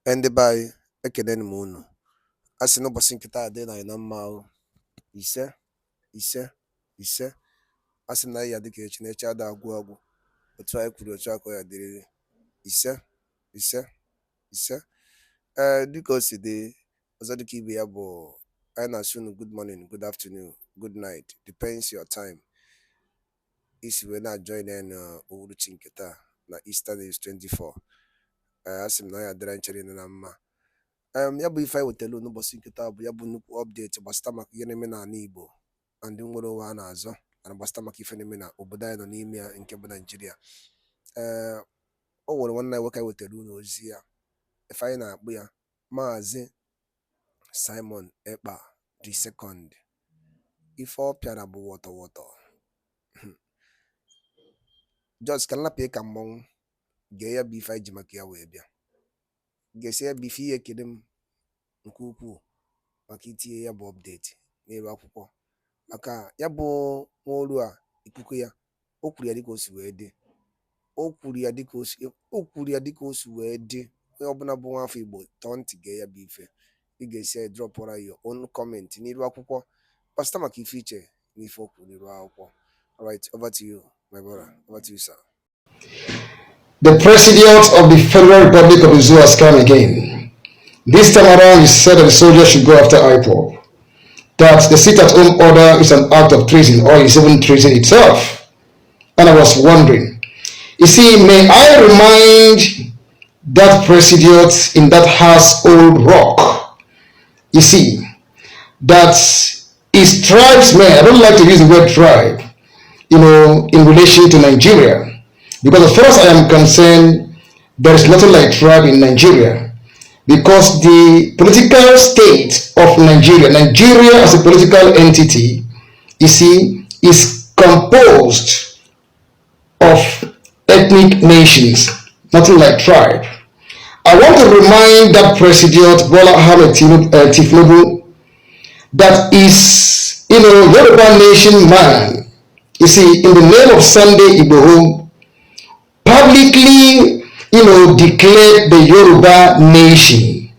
Ndị be anyị ekeleni m unu. A sị n'ụbọchị nke taa adịrị anyị na mma o. Ise ise ise. A sị na ya dịka echi na echi ada agwụ agwụ. Otu anyị kwuru otu aka ya dịrịrị. Ise ise ise. Dịka o si dị, ọzọ dịka ibe ya bụ anyị na-asị unu good morning, good afternoon, good night, depends your time. Isi wee na-join uhuruchi nke taa na Easter Days 24. A sị m na ya dịrị nchere na mma. Ya bụ ife anyị wetara n'ụbọchị nke taa bụ ya bụ nnukwu update gbasara maka ihe na-eme n'ala Igbo na ndị nwere onwe ha na-azọ na gbasara maka ife na-eme na obodo anyị nọ n'ime ya nke bụ Naijiria. O nwere nwanne anyị nwoke anyị wetara unu ozi ya, ife anyị na-akpụ ya Maazị Simon Ekpa the second. Ife ọ pịara bụ wọtọwọtọ. Just ka nlapụ ka mmọnwụ gee ya bụ ife anyị ji maka ya wee bịa. Ga-esi ya bụ ife ihe ekele m nke ukwuu maka itinye ya bụ update n'elu akwụkwọ, maka ya bụ nwa olu a ikuku ya o kwuru ya dịka o si wee dị. O kwuru ya dịka o si wee dị. Onye ọbụla bụ nwa afọ Igbo tọọ ntị gee ya bụ ife. Ị ga-esi ya drọpụra your own comment n'elu akwụkwọ gbasara maka ife iche n'ife o kwuru n'elu akwụkwọ. All right, over to you, my brother. Over to you, sir. The President of the Federal Republic of the Zoo has come again. This time around, he said that the soldiers should go after IPOB, that the sit-at-home order is an act of treason, or is even treason itself. And I was wondering, you see, may I remind that President in that household rock, you see, that his tribesmen, I don't like to use the word tribe, in relation to Nigeria, because as far as I am concerned, there is nothing like tribe in Nigeria, because the political state of Nigeria as a political entity, you see, is composed of ethnic nations, nothing like tribe. I want to remind that President Bola Ahmed Tinubu that is, Yoruba nation man, you see, in the name of Sunday Igboho, publicly, declared the Yoruba nation,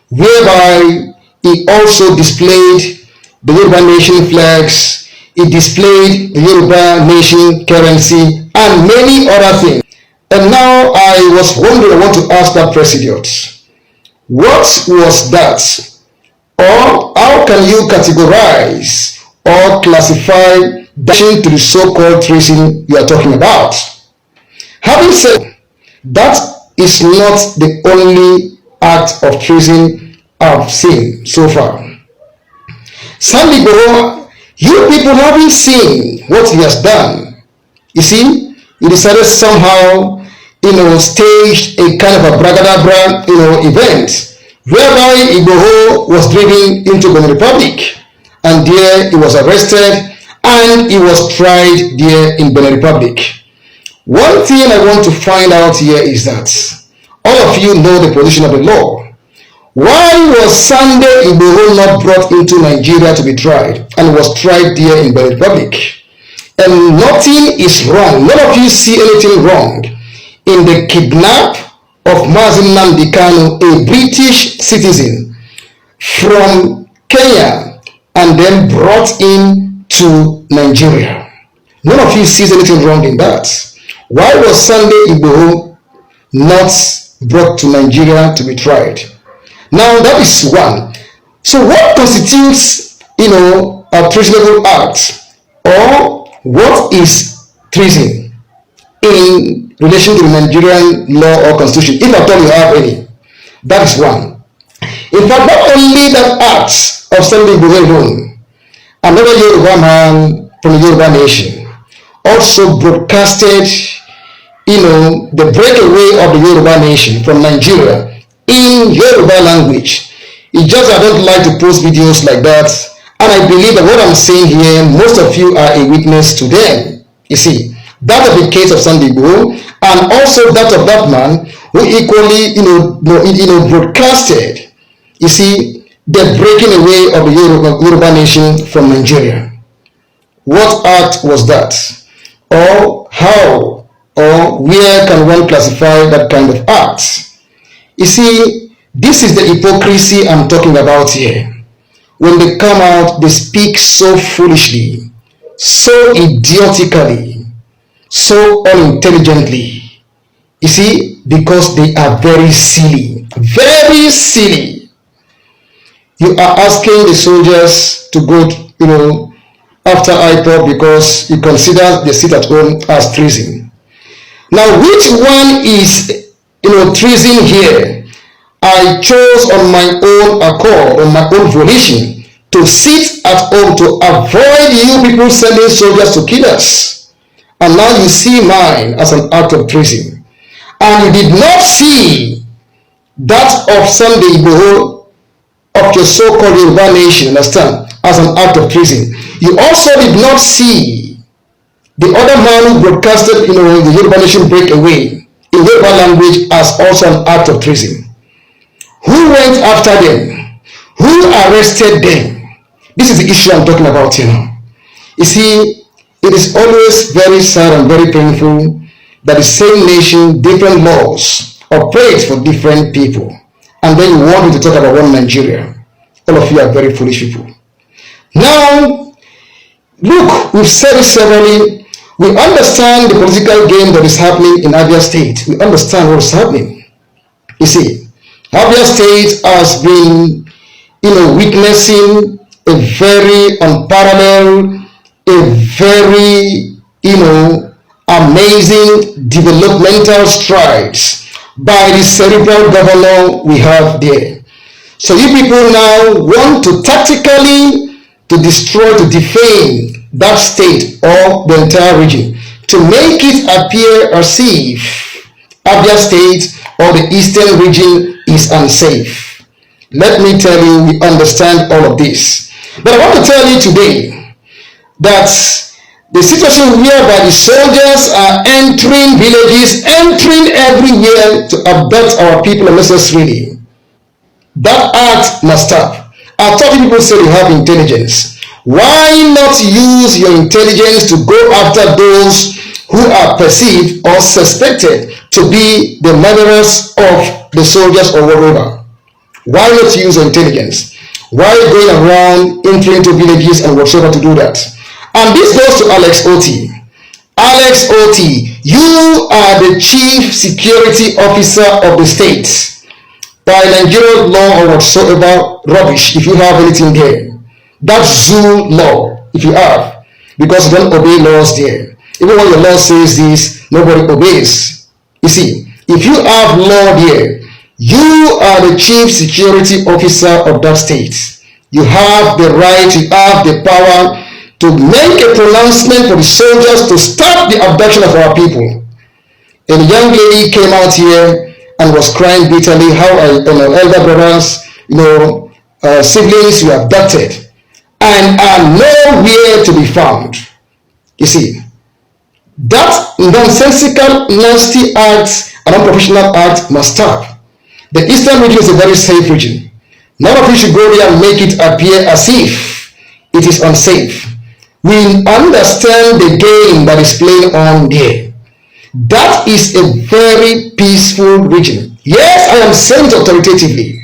whereby he also displayed the Yoruba nation flags, he displayed the Yoruba nation currency, and many other things. And now I was wondering, I want to ask that President, what was that? Or how can you categorize or classify that to the so-called treason you are talking about? Having said that, is not the only act of treason I've seen so far. Sandy Igboho, you people haven't seen what he has done. You see, he decided somehow, staged a kind of a bragadabra, event, whereby Igboho was driven into Benin Republic, and there he was arrested, and he was tried there in Benin Republic. One thing I want to find out here is that all of you know the position of the law. Why was Sunday Igboho not brought into Nigeria to be tried and was tried there in Benin Republic? And nothing is wrong. None of you see anything wrong in the kidnap of Mazi Nnamdi Kanu, a British citizen from Kenya, and then brought in to Nigeria. None of you sees anything wrong in that. Why was Sunday Igboho not brought to Nigeria to be tried? Now that is one. So what constitutes, a treasonable act, or what is treason in relation to the Nigerian law or constitution, if at all you have any? That is one. In fact, not only that act of Sunday Igboho alone, another Yoruba man from the Yoruba nation also broadcasted, the breakaway of the Yoruba nation from Nigeria in Yoruba language. It's just I don't like to post videos like that, and I believe that what I'm saying here, most of you are a witness to them. You see, that of the case of Sunday Igboho, and also that of that man who equally, broadcasted, you see, the breaking away of the Yoruba nation from Nigeria. What act was that? Or how or where can one classify that kind of act? You see, this is the hypocrisy I'm talking about here. When they come out, they speak so foolishly, so idiotically, so unintelligently. You see, because they are very silly. Very silly. You are asking the soldiers to go, after IPOB because you consider the sit at home as treason. Now, which one is, treason here? I chose on my own accord, on my own volition, to sit at home to avoid you people sending soldiers to kill us. And now you see mine as an act of treason. And you did not see that of Sunday Igboho of your so-called Yoruba nation, understand, as an act of treason. You also did not see the other man who broadcasted, the Yoruba nation breakaway in Yoruba language as also an act of treason. Who went after them? Who arrested them? This is the issue I'm talking about here now. You see, it is always very sad and very painful that the same nation, different laws, operate for different people. And then you want me to talk about one Nigeria. All of you are very foolish people. Now, look, we've said it severally. We understand the political game that is happening in Abia State. We understand what is happening. You see, Abia State has been, witnessing a very unparalleled, a very, amazing developmental strides by the cerebral governor we have there. So you people now want to tactically to destroy, to defame that state or the entire region, to make it appear as if Abia State or the eastern region is unsafe. Let me tell you, we understand all of this. But I want to tell you today that the situation whereby the soldiers are entering villages, entering everywhere to abduct our people unnecessarily, that act must stop. I thought people say you have intelligence. Why not use your intelligence to go after those who are perceived or suspected to be the murderers of the soldiers or whatever? Why not use your intelligence? Why going around entering into villages and whatsoever to do that? And this goes to Alex Oti. Alex Oti, you are the chief security officer of the state. By Nigerian law or whatsoever rubbish, if you have anything there. That's zoo law, if you have. Because you don't obey laws there. Even when your law says this, nobody obeys. You see, if you have law there, you are the chief security officer of that state. You have the right, you have the power to make a pronouncement for the soldiers to stop the abduction of our people. And a young lady came out here and was crying bitterly how elder brothers, siblings were abducted and are nowhere to be found. You see, that nonsensical, nasty act and unprofessional act must stop. The eastern region is a very safe region. None of you should go there and make it appear as if it is unsafe. We understand the game that is playing on there. That is a very peaceful region. Yes, I am saying it authoritatively.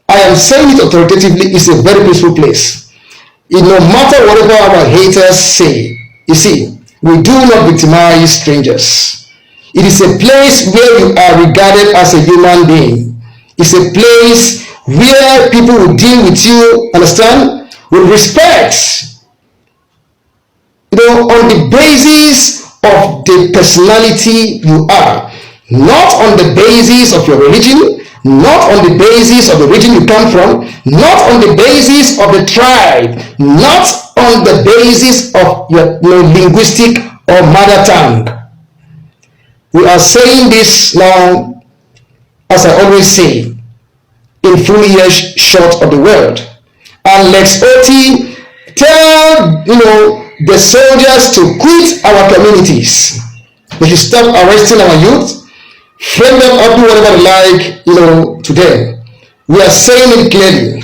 I am saying it authoritatively. It's a very peaceful place. No matter whatever our haters say, you see, we do not victimize strangers. It is a place where you are regarded as a human being. It's a place where people will deal with you, understand, with respect. On the basis of the personality you are, not on the basis of your religion, not on the basis of the region you come from, not on the basis of the tribe, not on the basis of your linguistic or mother tongue. We are saying this now, as I always say, in full earshot of the world. And Lex Oti tell the soldiers to quit our communities. They should stop arresting our youth, frame them up, do whatever they like, to them. We are saying it clearly.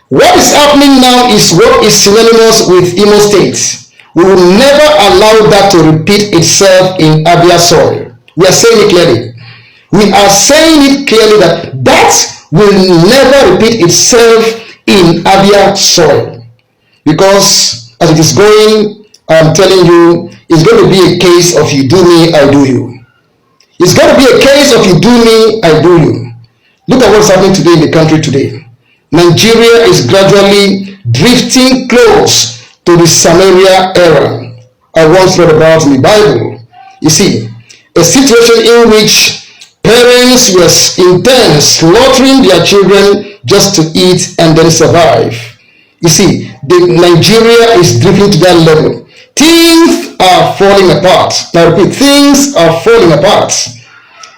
What is happening now is what is synonymous with Imo State. We will never allow that to repeat itself in Abia soil. We are saying it clearly. We are saying it clearly that that will never repeat itself in Abia soil. Because as it is going, I'm telling you, it's going to be a case of you do me, I do you. It's going to be a case of you do me, I do you. Look at what's happening today in the country today. Nigeria is gradually drifting close to the Samaria era I once read about in the Bible. You see, a situation in which parents were intent slaughtering their children just to eat and then survive. You see, Nigeria is drifting to that level. Things are falling apart. I repeat, things are falling apart.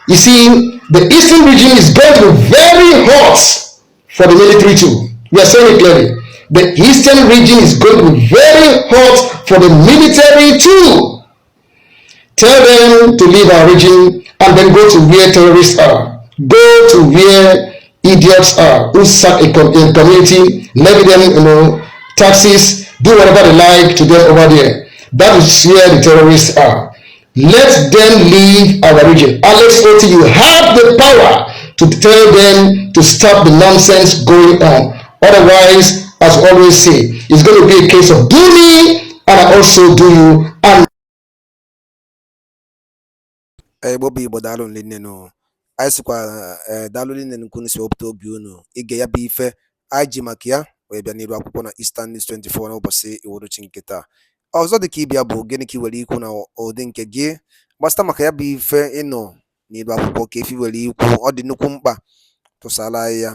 You see, the eastern region is going to be very hot for the military too. We are saying it clearly. The eastern region is going to be very hot for the military too. Tell them to leave our region and then go to where terrorists are. Go to where idiots are who sack a community, levy them, taxes, do whatever they like to them over there. That is where the terrorists are. Let them leave our region. Alex Oti, you have the power to tell them to stop the nonsense going on. Otherwise, as we always say, it's going to be a case of do me and I also do you. And Bobby Bodalo Lineno. I square Dalolin and Kunis Opto Buno, Igea Bife, Iji Makia, where Baniro Kupona Eastern is 24 and Obase, Iwochinketa. Also the Kibia Bo, Geniki Walikuna or Dinkege, Basta Makaya Bife, Eno, Nibapo, Kefi Waliku, or the Nukumba, to Salaya.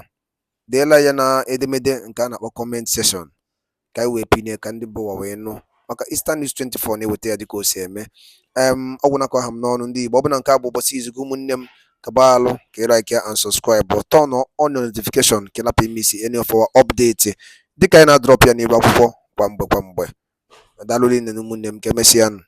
Dela yana edemede nkana wa comment session. Kai we pine kandi bo wa no. Maka Eastern News 24 ne wote adiko seme. Oguna ko ham no ndi bo na nka bo bosi izugu munnem kabalo ke like and subscribe but turn on notification ke na pe miss any of our update. Dika na drop ya ni ba kwamgbe. Daloli ne munnem ke mesian.